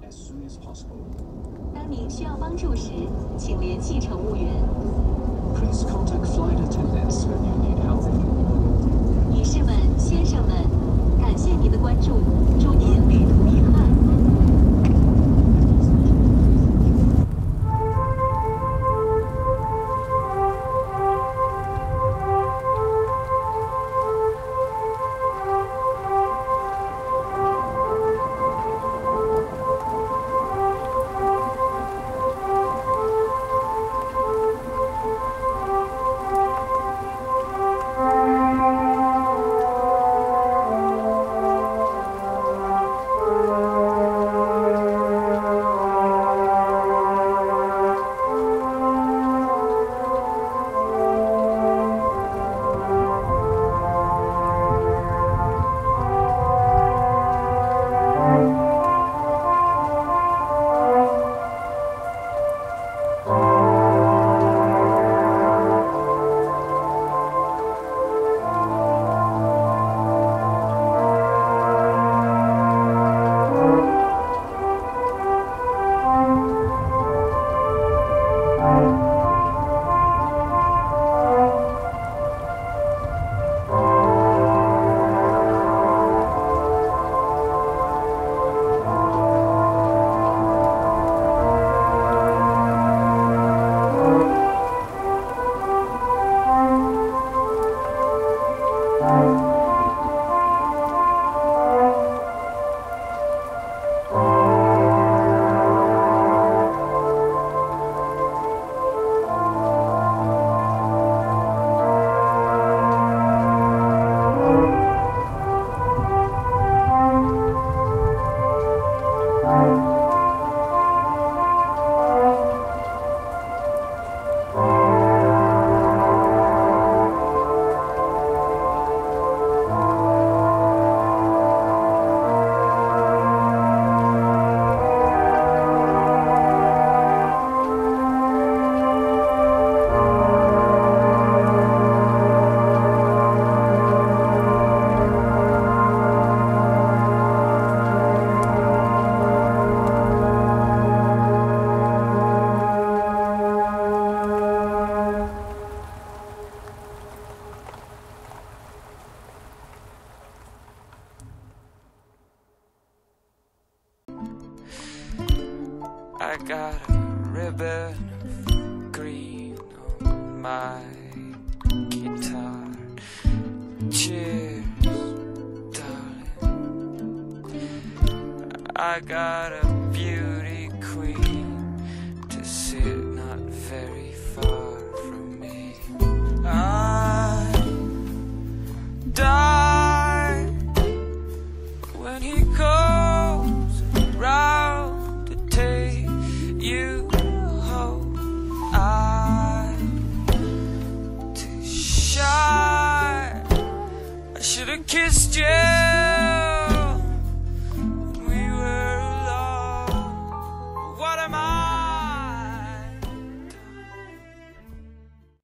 as soon as possible. 当您需要帮助时，请联系乘务员。Please contact flight attendants when you need help. 女士们、先生们，感谢您的关注，祝您旅途愉快。I got a ribbon of green on my guitar. Cheers, darling. I got a beauty queen to sit not very far from me. I die when he comes around to take you home. I'm too shy. I should've kissed you